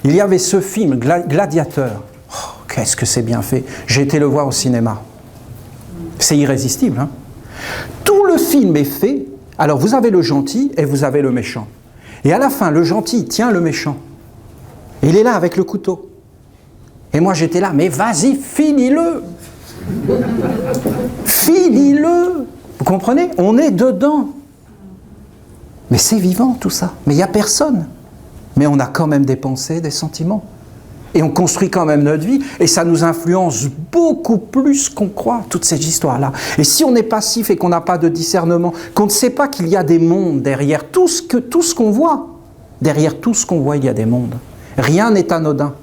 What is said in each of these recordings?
Il y avait ce film, Gladiateur. Oh, qu'est-ce que c'est bien fait. J'ai été le voir au cinéma. C'est irrésistible, hein. Tout le film est fait. Alors vous avez le gentil et vous avez le méchant. Et à la fin, le gentil tient le méchant. Il est là avec le couteau. Et moi j'étais là, mais vas-y, finis-le. Finis-le. Vous comprenez? On est dedans. Mais c'est vivant tout ça. Mais il n'y a personne. Mais on a quand même des pensées, des sentiments. Et on construit quand même notre vie. Et ça nous influence beaucoup plus qu'on croit, toutes ces histoires-là. Et si on est passif et qu'on n'a pas de discernement, qu'on ne sait pas qu'il y a des mondes derrière tout ce qu'on voit, derrière tout ce qu'on voit, il y a des mondes. Rien n'est anodin.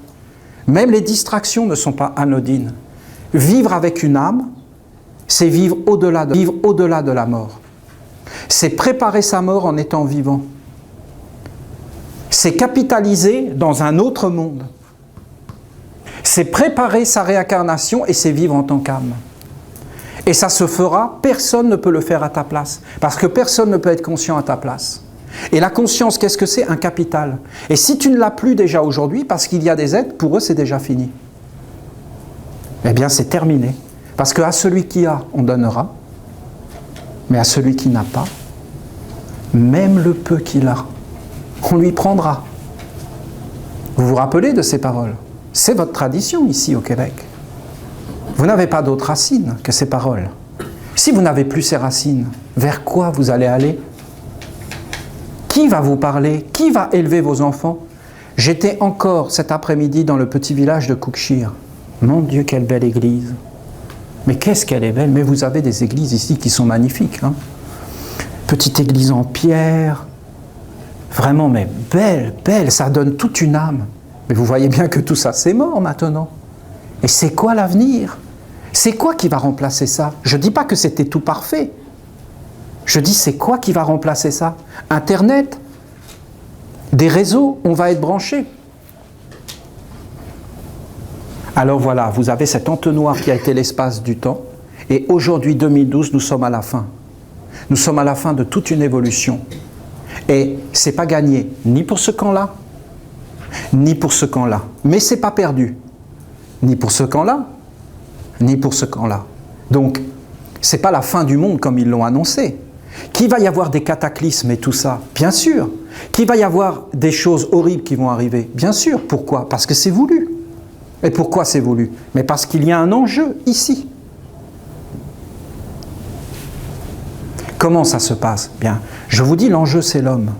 Même les distractions ne sont pas anodines. Vivre avec une âme, c'est vivre au-delà de la mort. C'est préparer sa mort en étant vivant. C'est capitaliser dans un autre monde. C'est préparer sa réincarnation et c'est vivre en tant qu'âme. Et ça se fera, personne ne peut le faire à ta place. Parce que personne ne peut être conscient à ta place. Et la conscience, qu'est-ce que c'est? Un capital. Et si tu ne l'as plus déjà aujourd'hui, parce qu'il y a des êtres, pour eux c'est déjà fini. Eh bien c'est terminé. Parce qu'à celui qui a, on donnera. Mais à celui qui n'a pas, même le peu qu'il a, on lui prendra. Vous vous rappelez de ces paroles? C'est votre tradition ici au Québec. Vous n'avez pas d'autres racines que ces paroles. Si vous n'avez plus ces racines, vers quoi vous allez aller? Qui va vous parler? Qui va élever vos enfants? J'étais encore cet après-midi dans le petit village de Cookshire. Mon Dieu, quelle belle église! Mais qu'est-ce qu'elle est belle! Mais vous avez des églises ici qui sont magnifiques, hein? Petite église en pierre, vraiment, mais belle, belle, ça donne toute une âme. Mais vous voyez bien que tout ça, c'est mort maintenant. Et c'est quoi l'avenir? C'est quoi qui va remplacer ça? Je ne dis pas que c'était tout parfait. Je dis, c'est quoi qui va remplacer ça? Internet? Des réseaux? On va être branchés. Alors voilà, vous avez cet entonnoir qui a été l'espace du temps. Et aujourd'hui, 2012, nous sommes à la fin. Nous sommes à la fin de toute une évolution. Et ce n'est pas gagné, ni pour ce camp-là, ni pour ce camp-là. Mais ce n'est pas perdu. Ni pour ce camp-là, ni pour ce camp-là. Donc, ce n'est pas la fin du monde comme ils l'ont annoncé. Qu'il va y avoir des cataclysmes et tout ça, bien sûr. Qu'il va y avoir des choses horribles qui vont arriver, bien sûr. Pourquoi? Parce que c'est voulu. Et pourquoi c'est voulu? Mais parce qu'il y a un enjeu ici. Comment ça se passe? Bien, je vous dis, l'enjeu c'est l'homme.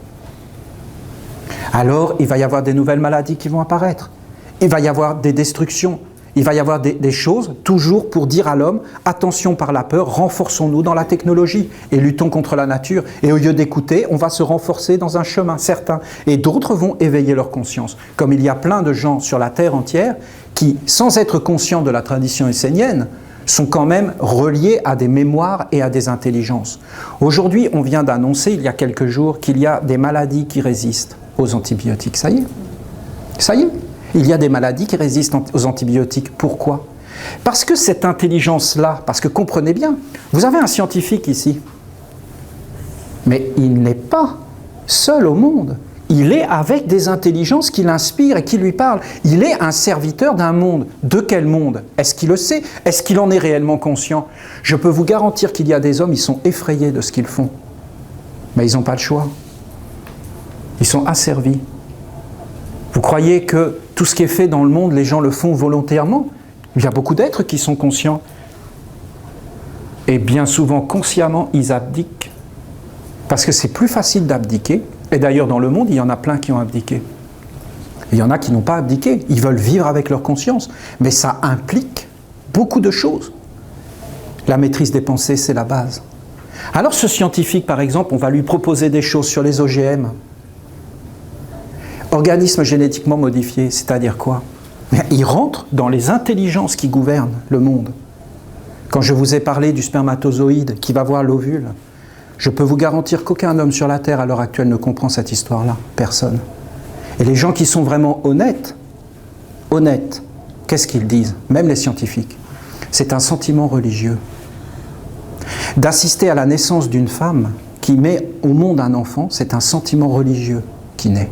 Alors, il va y avoir des nouvelles maladies qui vont apparaître. Il va y avoir des destructions. Il va y avoir des choses, toujours pour dire à l'homme, attention par la peur, renforçons-nous dans la technologie et luttons contre la nature. Et au lieu d'écouter, on va se renforcer dans un chemin certain. Et d'autres vont éveiller leur conscience. Comme il y a plein de gens sur la terre entière qui, sans être conscients de la tradition essénienne, sont quand même reliés à des mémoires et à des intelligences. Aujourd'hui, on vient d'annoncer, il y a quelques jours, qu'il y a des maladies qui résistent aux antibiotiques. Ça y est. Ça y est. Il y a des maladies qui résistent aux antibiotiques. Pourquoi? Parce que cette intelligence-là, parce que comprenez bien, vous avez un scientifique ici, mais il n'est pas seul au monde. Il est avec des intelligences qui l'inspirent et qui lui parlent. Il est un serviteur d'un monde. De quel monde? Est-ce qu'il le sait? Est-ce qu'il en est réellement conscient? Je peux vous garantir qu'il y a des hommes, ils sont effrayés de ce qu'ils font. Mais ils n'ont pas le choix. Ils sont asservis. Vous croyez que tout ce qui est fait dans le monde, les gens le font volontairement? Il y a beaucoup d'êtres qui sont conscients. Et bien souvent, consciemment, ils abdiquent. Parce que c'est plus facile d'abdiquer. Et d'ailleurs, dans le monde, il y en a plein qui ont abdiqué. Il y en a qui n'ont pas abdiqué. Ils veulent vivre avec leur conscience. Mais ça implique beaucoup de choses. La maîtrise des pensées, c'est la base. Alors ce scientifique, par exemple, on va lui proposer des choses sur les OGM. Organismes génétiquement modifiés, c'est-à-dire quoi? Il rentre dans les intelligences qui gouvernent le monde. Quand je vous ai parlé du spermatozoïde qui va voir l'ovule, je peux vous garantir qu'aucun homme sur la Terre à l'heure actuelle ne comprend cette histoire-là. Personne. Et les gens qui sont vraiment honnêtes, qu'est-ce qu'ils disent? Même les scientifiques. C'est un sentiment religieux. D'assister à la naissance d'une femme qui met au monde un enfant, c'est un sentiment religieux qui naît.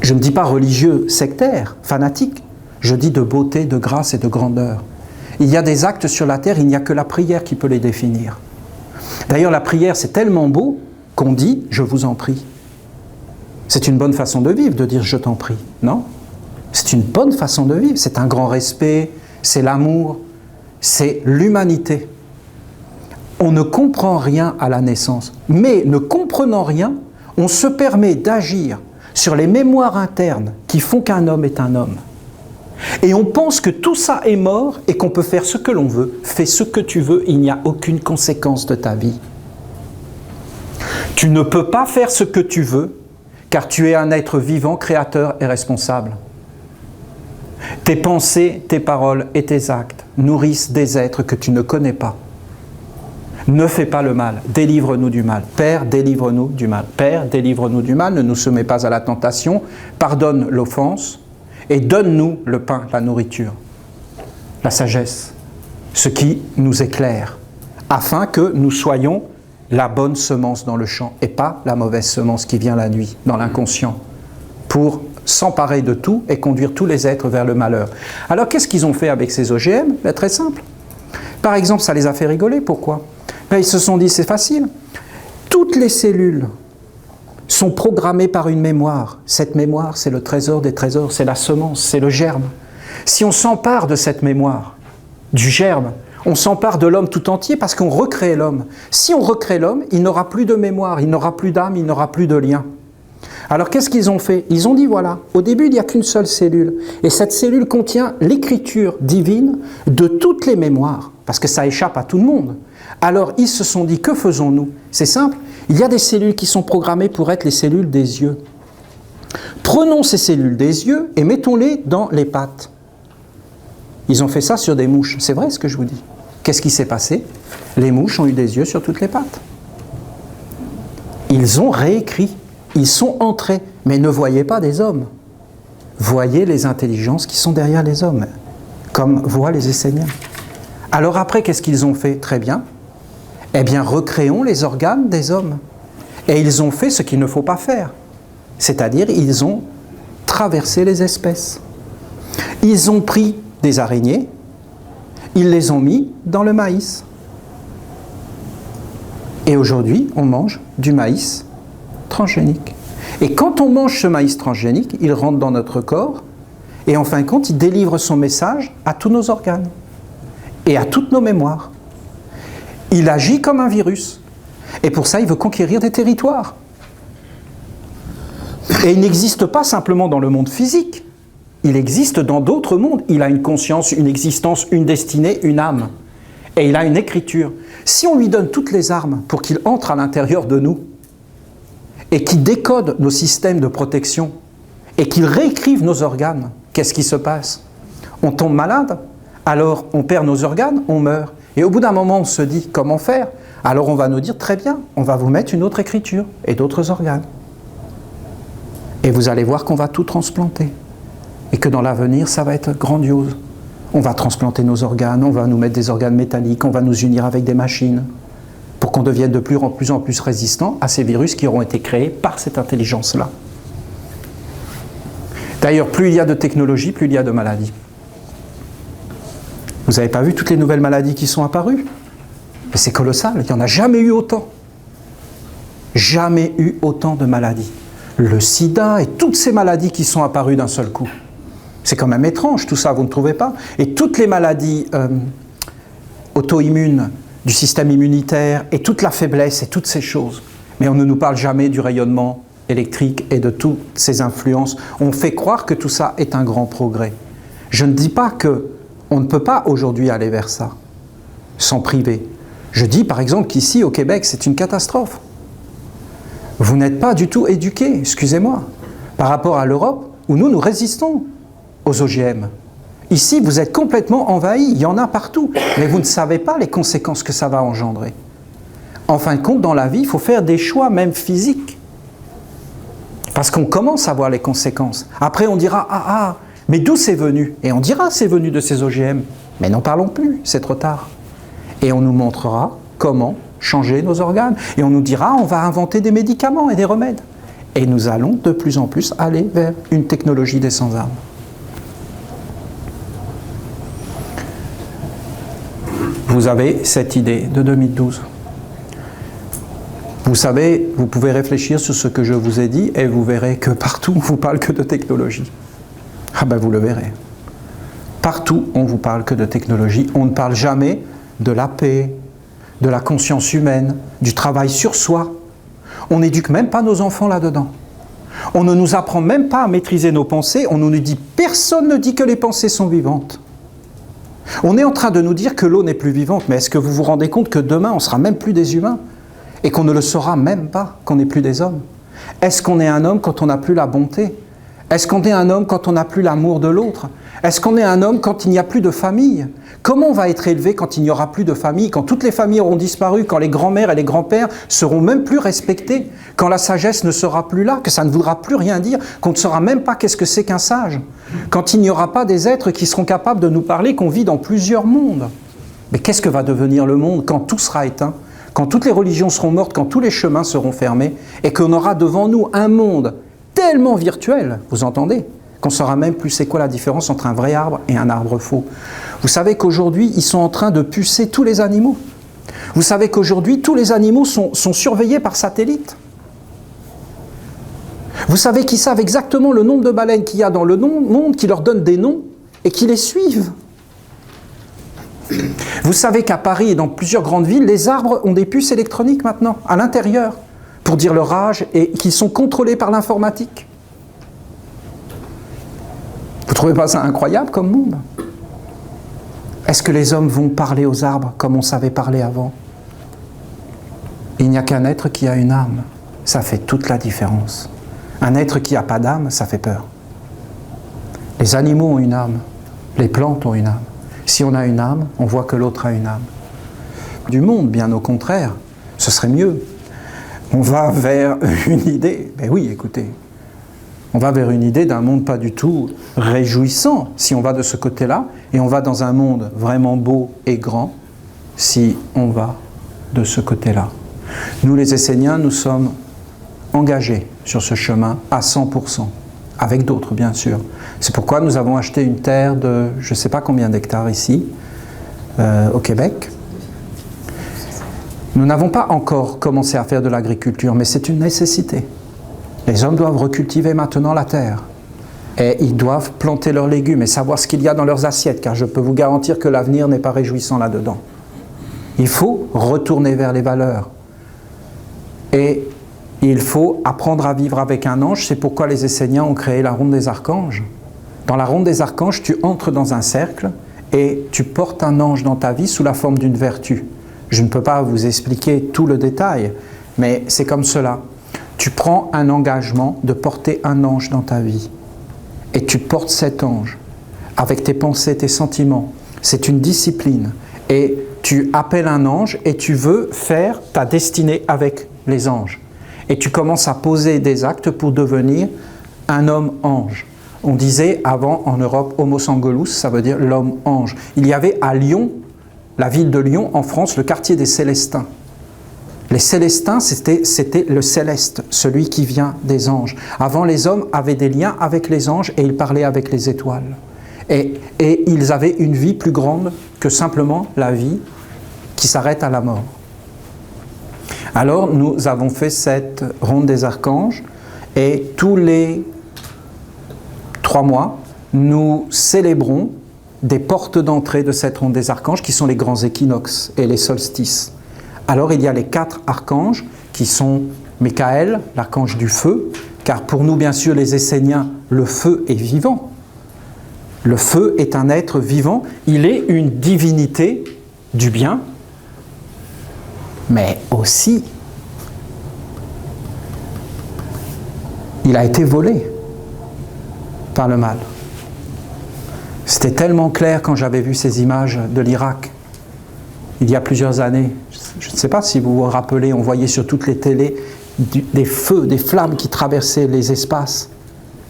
Je ne dis pas religieux, sectaire, fanatique. Je dis de beauté, de grâce et de grandeur. Il y a des actes sur la terre, il n'y a que la prière qui peut les définir. D'ailleurs, la prière, c'est tellement beau qu'on dit « je vous en prie ». C'est une bonne façon de vivre, de dire « je t'en prie », non? C'est une bonne façon de vivre, c'est un grand respect, c'est l'amour, c'est l'humanité. On ne comprend rien à la naissance, mais ne comprenant rien, on se permet d'agir sur les mémoires internes qui font qu'un homme est un homme. Et on pense que tout ça est mort et qu'on peut faire ce que l'on veut. Fais ce que tu veux, il n'y a aucune conséquence de ta vie. Tu ne peux pas faire ce que tu veux, car tu es un être vivant, créateur et responsable. Tes pensées, tes paroles et tes actes nourrissent des êtres que tu ne connais pas. Ne fais pas le mal, délivre-nous du mal. Père, délivre-nous du mal. Père, délivre-nous du mal, ne nous soumets pas à la tentation, pardonne l'offense et donne-nous le pain, la nourriture, la sagesse, ce qui nous éclaire, afin que nous soyons la bonne semence dans le champ et pas la mauvaise semence qui vient la nuit, dans l'inconscient, pour s'emparer de tout et conduire tous les êtres vers le malheur. Alors qu'est-ce qu'ils ont fait avec ces OGM? Ben, très simple. Par exemple, ça les a fait rigoler. Pourquoi? Ben, ils se sont dit, c'est facile. Toutes les cellules sont programmées par une mémoire. Cette mémoire, c'est le trésor des trésors, c'est la semence, c'est le germe. Si on s'empare de cette mémoire, du germe, on s'empare de l'homme tout entier parce qu'on recrée l'homme. Si on recrée l'homme, il n'aura plus de mémoire, il n'aura plus d'âme, il n'aura plus de lien. Alors qu'est-ce qu'ils ont fait? Ils ont dit voilà, au début il n'y a qu'une seule cellule. Et cette cellule contient l'écriture divine de toutes les mémoires, parce que ça échappe à tout le monde. Alors ils se sont dit, que faisons-nous? C'est simple, il y a des cellules qui sont programmées pour être les cellules des yeux. Prenons ces cellules des yeux et mettons-les dans les pattes. Ils ont fait ça sur des mouches, c'est vrai ce que je vous dis. Qu'est-ce qui s'est passé? Les mouches ont eu des yeux sur toutes les pattes. Ils ont réécrit. Ils sont entrés, mais ne voyez pas des hommes. Voyez les intelligences qui sont derrière les hommes, comme voient les Esséniens. Alors après, qu'est-ce qu'ils ont fait? Très bien. Eh bien, recréons les organes des hommes. Et ils ont fait ce qu'il ne faut pas faire. C'est-à-dire, ils ont traversé les espèces. Ils ont pris des araignées, ils les ont mis dans le maïs. Et aujourd'hui, on mange du maïs transgénique. Et quand on mange ce maïs transgénique, il rentre dans notre corps et en fin de compte, il délivre son message à tous nos organes et à toutes nos mémoires. Il agit comme un virus. Et pour ça, il veut conquérir des territoires. Et il n'existe pas simplement dans le monde physique. Il existe dans d'autres mondes. Il a une conscience, une existence, une destinée, une âme. Et il a une écriture. Si on lui donne toutes les armes pour qu'il entre à l'intérieur de nous, et qui décode nos systèmes de protection, et qu'il réécrive nos organes, qu'est-ce qui se passe? On tombe malade, alors on perd nos organes, on meurt. Et au bout d'un moment, on se dit, comment faire? Alors on va nous dire, très bien, on va vous mettre une autre écriture et d'autres organes. Et vous allez voir qu'on va tout transplanter. Et que dans l'avenir, ça va être grandiose. On va transplanter nos organes, on va nous mettre des organes métalliques, on va nous unir avec des machines, pour qu'on devienne de plus en plus résistant à ces virus qui auront été créés par cette intelligence-là. D'ailleurs, plus il y a de technologie, plus il y a de maladies. Vous n'avez pas vu toutes les nouvelles maladies qui sont apparues? Mais c'est colossal, il n'y en a jamais eu autant. Jamais eu autant de maladies. Le sida et toutes ces maladies qui sont apparues d'un seul coup. C'est quand même étrange tout ça, vous ne trouvez pas? Et toutes les maladies auto-immunes, du système immunitaire et toute la faiblesse et toutes ces choses. Mais on ne nous parle jamais du rayonnement électrique et de toutes ces influences. On fait croire que tout ça est un grand progrès. Je ne dis pas qu'on ne peut pas aujourd'hui aller vers ça, s'en priver. Je dis par exemple qu'ici au Québec, c'est une catastrophe. Vous n'êtes pas du tout éduqués, excusez-moi, par rapport à l'Europe où nous résistons aux OGM. Ici, vous êtes complètement envahis, il y en a partout, mais vous ne savez pas les conséquences que ça va engendrer. En fin de compte, dans la vie, il faut faire des choix, même physiques. Parce qu'on commence à voir les conséquences. Après, on dira, mais d'où c'est venu? Et on dira, c'est venu de ces OGM. Mais n'en parlons plus, c'est trop tard. Et on nous montrera comment changer nos organes. Et on nous dira, on va inventer des médicaments et des remèdes. Et nous allons de plus en plus aller vers une technologie des sans-armes. Vous avez cette idée de 2012. Vous savez, vous pouvez réfléchir sur ce que je vous ai dit et vous verrez que partout on vous parle que de technologie. Ah ben vous le verrez. Partout on vous parle que de technologie. On ne parle jamais de la paix, de la conscience humaine, du travail sur soi. On n'éduque même pas nos enfants là-dedans. On ne nous apprend même pas à maîtriser nos pensées. On nous dit, personne ne dit que les pensées sont vivantes. On est en train de nous dire que l'eau n'est plus vivante, mais est-ce que vous vous rendez compte que demain on ne sera même plus des humains? Et qu'on ne le saura même pas, qu'on n'est plus des hommes. Est-ce qu'on est un homme quand on n'a plus la bonté? Est-ce qu'on est un homme quand on n'a plus l'amour de l'autre? Est-ce qu'on est un homme quand il n'y a plus de famille? Comment on va être élevé quand il n'y aura plus de famille? Quand toutes les familles auront disparu, quand les grands-mères et les grands-pères seront même plus respectés, quand la sagesse ne sera plus là, que ça ne voudra plus rien dire, qu'on ne saura même pas qu'est-ce que c'est qu'un sage, quand il n'y aura pas des êtres qui seront capables de nous parler, qu'on vit dans plusieurs mondes. Mais qu'est-ce que va devenir le monde quand tout sera éteint? Quand toutes les religions seront mortes, quand tous les chemins seront fermés, et qu'on aura devant nous un monde tellement virtuel, vous entendez, qu'on ne saura même plus c'est quoi la différence entre un vrai arbre et un arbre faux. Vous savez qu'aujourd'hui, ils sont en train de pucer tous les animaux. Vous savez qu'aujourd'hui, tous les animaux sont surveillés par satellite. Vous savez qu'ils savent exactement le nombre de baleines qu'il y a dans le monde, qui leur donnent des noms et qui les suivent. Vous savez qu'à Paris et dans plusieurs grandes villes, les arbres ont des puces électroniques maintenant, à l'intérieur, pour dire leur âge et qu'ils sont contrôlés par l'informatique. Vous ne trouvez pas ça incroyable comme monde? Est-ce que les hommes vont parler aux arbres comme on savait parler avant? Il n'y a qu'un être qui a une âme. Ça fait toute la différence. Un être qui n'a pas d'âme, ça fait peur. Les animaux ont une âme. Les plantes ont une âme. Si on a une âme, on voit que l'autre a une âme. Du monde, bien au contraire, ce serait mieux. On va vers une idée, ben oui, écoutez, on va vers une idée d'un monde pas du tout réjouissant, si on va de ce côté-là, et on va dans un monde vraiment beau et grand, si on va de ce côté-là. Nous, les Esséniens, nous sommes engagés sur ce chemin à 100%. Avec d'autres, bien sûr. C'est pourquoi nous avons acheté une terre de je ne sais pas combien d'hectares ici, au Québec. Nous n'avons pas encore commencé à faire de l'agriculture, mais c'est une nécessité. Les hommes doivent recultiver maintenant la terre. Et ils doivent planter leurs légumes et savoir ce qu'il y a dans leurs assiettes, car je peux vous garantir que l'avenir n'est pas réjouissant là-dedans. Il faut retourner vers les valeurs. Et il faut apprendre à vivre avec un ange. C'est pourquoi les Esséniens ont créé la ronde des archanges. Dans la ronde des archanges, tu entres dans un cercle et tu portes un ange dans ta vie sous la forme d'une vertu. Je ne peux pas vous expliquer tout le détail, mais c'est comme cela. Tu prends un engagement de porter un ange dans ta vie. Et tu portes cet ange avec tes pensées, tes sentiments. C'est une discipline. Et tu appelles un ange et tu veux faire ta destinée avec les anges. Et tu commences à poser des actes pour devenir un homme-ange. On disait avant en Europe Homo Sanguinus, ça veut dire l'homme-ange. Il y avait à Lyon, la ville de Lyon en France, le quartier des Célestins. Les Célestins, c'était le céleste, celui qui vient des anges. Avant, les hommes avaient des liens avec les anges et ils parlaient avec les étoiles. Et ils avaient une vie plus grande que simplement la vie qui s'arrête à la mort. Alors, nous avons fait cette ronde des archanges et tous les 3 mois, nous célébrons des portes d'entrée de cette ronde des archanges qui sont les grands équinoxes et les solstices. Alors, il y a les 4 archanges qui sont Michael, l'archange du feu, car pour nous, bien sûr, les Esséniens, le feu est vivant. Le feu est un être vivant, il est une divinité du bien, mais aussi, il a été volé par le mal. C'était tellement clair quand j'avais vu ces images de l'Irak, il y a plusieurs années. Je ne sais pas si vous vous rappelez, on voyait sur toutes les télés des feux, des flammes qui traversaient les espaces.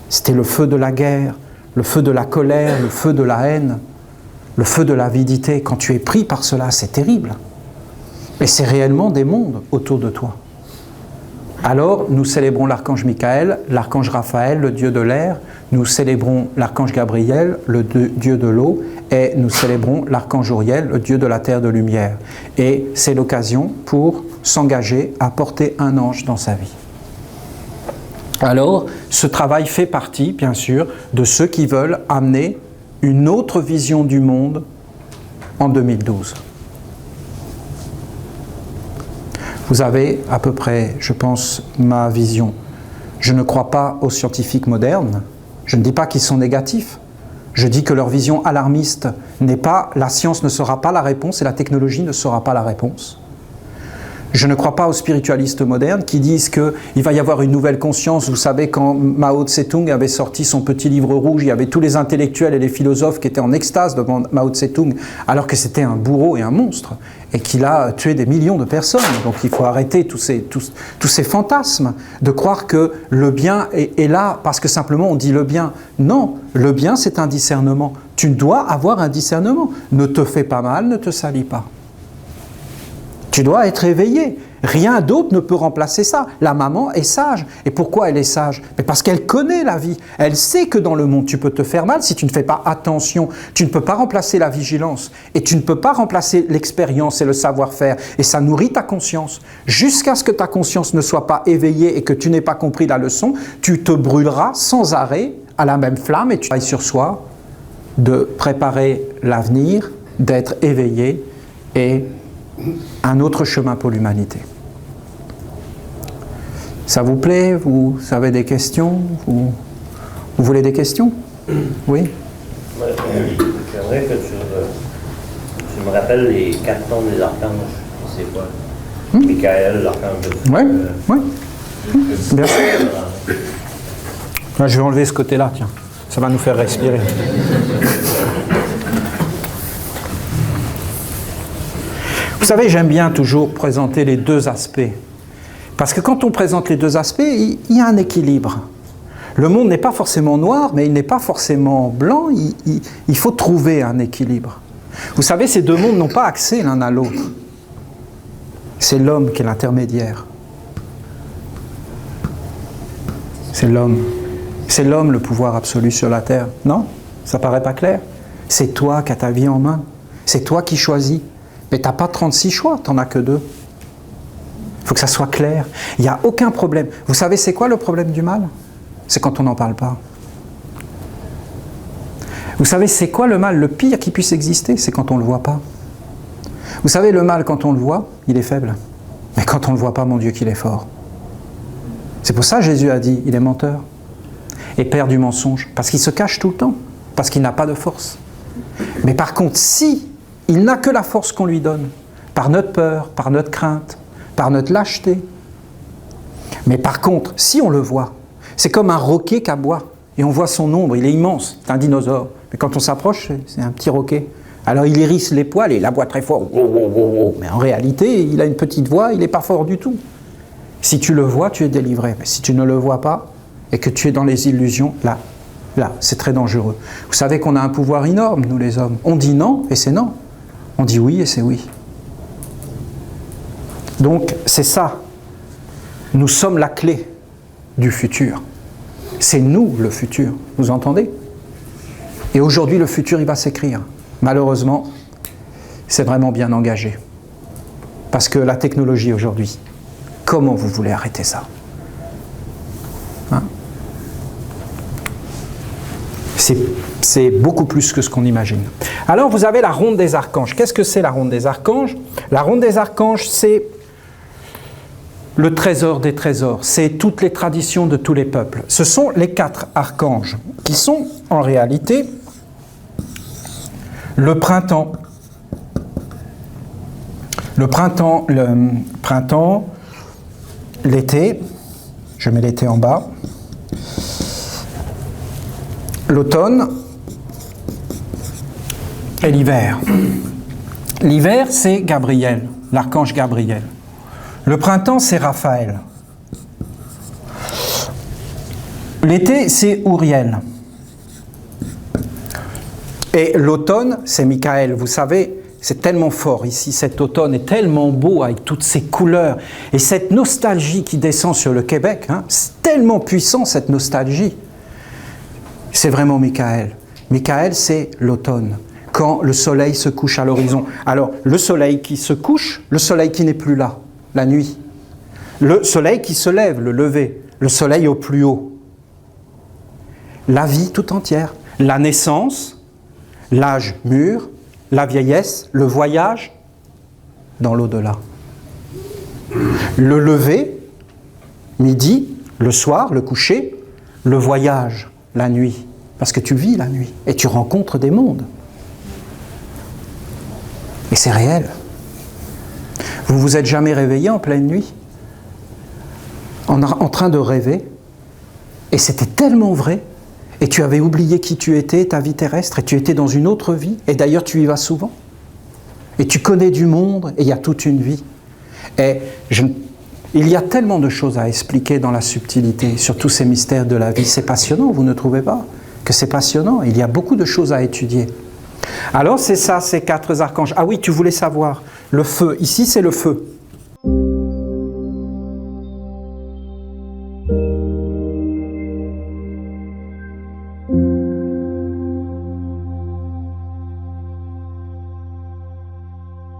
C'était le feu de la guerre, le feu de la colère, le feu de la haine, le feu de l'avidité. Quand tu es pris par cela, c'est terrible. Et c'est réellement des mondes autour de toi. Alors, nous célébrons l'archange Michael, l'archange Raphaël, le dieu de l'air, nous célébrons l'archange Gabriel, le dieu de l'eau, et nous célébrons l'archange Uriel, le dieu de la terre de lumière. Et c'est l'occasion pour s'engager à porter un ange dans sa vie. Alors, ce travail fait partie, bien sûr, de ceux qui veulent amener une autre vision du monde en 2012. Vous avez à peu près, je pense, ma vision. Je ne crois pas aux scientifiques modernes. Je ne dis pas qu'ils sont négatifs. Je dis que leur vision alarmiste n'est pas « la science ne sera pas la réponse et la technologie ne sera pas la réponse ». Je ne crois pas aux spiritualistes modernes qui disent qu'il va y avoir une nouvelle conscience. Vous savez, quand Mao Tse-tung avait sorti son petit livre rouge, il y avait tous les intellectuels et les philosophes qui étaient en extase devant Mao Tse-tung, alors que c'était un bourreau et un monstre, et qu'il a tué des millions de personnes. Donc il faut arrêter tous ces fantasmes de croire que le bien est là parce que simplement on dit le bien. Non, le bien c'est un discernement. Tu dois avoir un discernement. Ne te fais pas mal, ne te salis pas. Tu dois être éveillé. Rien d'autre ne peut remplacer ça. La maman est sage. Et pourquoi elle est sage? Mais parce qu'elle connaît la vie. Elle sait que dans le monde, tu peux te faire mal si tu ne fais pas attention. Tu ne peux pas remplacer la vigilance. Et tu ne peux pas remplacer l'expérience et le savoir-faire. Et ça nourrit ta conscience. Jusqu'à ce que ta conscience ne soit pas éveillée et que tu n'aies pas compris la leçon, tu te brûleras sans arrêt à la même flamme et tu travailles sur soi de préparer l'avenir, d'être éveillé et un autre chemin pour l'humanité. Ça vous plaît? Vous avez des questions? Vous voulez des questions? Oui? J'aimerais que tu me rappelles les 4 noms des archanges. C'est quoi? Michael, l'archange. Oui. Bien sûr. Là, je vais enlever ce côté-là, tiens. Ça va nous faire respirer. Vous savez, j'aime bien toujours présenter les deux aspects. Parce que quand on présente les deux aspects, il y a un équilibre. Le monde n'est pas forcément noir, mais il n'est pas forcément blanc. Il faut trouver un équilibre. Vous savez, ces deux mondes n'ont pas accès l'un à l'autre. C'est l'homme qui est l'intermédiaire. C'est l'homme. C'est l'homme le pouvoir absolu sur la terre. Non? Ça paraît pas clair? C'est toi qui as ta vie en main. C'est toi qui choisis. Mais tu n'as pas 36 choix, tu n'en as que 2. Il faut que ça soit clair. Il n'y a aucun problème. Vous savez, c'est quoi le problème du mal? C'est quand on n'en parle pas. Vous savez, c'est quoi le mal le pire qui puisse exister? C'est quand on ne le voit pas. Vous savez, le mal, quand on le voit, il est faible. Mais quand on ne le voit pas, mon Dieu, qu'il est fort. C'est pour ça que Jésus a dit, il est menteur et père du mensonge. Parce qu'il se cache tout le temps. Parce qu'il n'a pas de force. Mais par contre, si il n'a que la force qu'on lui donne, par notre peur, par notre crainte, par notre lâcheté. Mais par contre, si on le voit, c'est comme un roquet qui aboie, et on voit son ombre, il est immense, c'est un dinosaure. Mais quand on s'approche, c'est un petit roquet. Alors il hérisse les poils et il aboie très fort. Mais en réalité, il a une petite voix, il n'est pas fort du tout. Si tu le vois, tu es délivré. Mais si tu ne le vois pas, et que tu es dans les illusions, là, c'est très dangereux. Vous savez qu'on a un pouvoir énorme, nous les hommes. On dit non, et c'est non. On dit oui, et c'est oui. Donc, c'est ça. Nous sommes la clé du futur. C'est nous le futur. Vous entendez? Et aujourd'hui, le futur, il va s'écrire. Malheureusement, c'est vraiment bien engagé. Parce que la technologie aujourd'hui, comment vous voulez arrêter ça? Hein? C'est beaucoup plus que ce qu'on imagine. Alors, vous avez la ronde des archanges. Qu'est-ce que c'est la ronde des archanges? La ronde des archanges, c'est le trésor des trésors. C'est toutes les traditions de tous les peuples. Ce sont les 4 archanges qui sont, en réalité, le printemps. Le printemps, l'été, je mets l'été en bas, l'automne et l'hiver. L'hiver, c'est Gabriel, l'archange Gabriel. Le printemps, c'est Raphaël. L'été, c'est Uriel. Et l'automne, c'est Michael. Vous savez, c'est tellement fort ici, cet automne est tellement beau avec toutes ces couleurs et cette nostalgie qui descend sur le Québec, hein, c'est tellement puissant cette nostalgie. C'est vraiment Michaël. Michaël, c'est l'automne, quand le soleil se couche à l'horizon. Alors, le soleil qui se couche, le soleil qui n'est plus là, la nuit. Le soleil qui se lève, le lever, le soleil au plus haut. La vie tout entière, la naissance, l'âge mûr, la vieillesse, le voyage dans l'au-delà. Le lever, midi, le soir, le coucher, le voyage, la nuit. Parce que tu vis la nuit et tu rencontres des mondes. Et c'est réel. Vous vous êtes jamais réveillé en pleine nuit en train de rêver, et c'était tellement vrai, et tu avais oublié qui tu étais, ta vie terrestre, et tu étais dans une autre vie, et d'ailleurs tu y vas souvent, et tu connais du monde, et il y a toute une vie. Et il y a tellement de choses à expliquer dans la subtilité, sur tous ces mystères de la vie. C'est passionnant, vous ne trouvez pas que c'est passionnant? Il y a beaucoup de choses à étudier. Alors c'est ça, ces 4 archanges. Ah oui, tu voulais savoir, le feu, ici c'est le feu.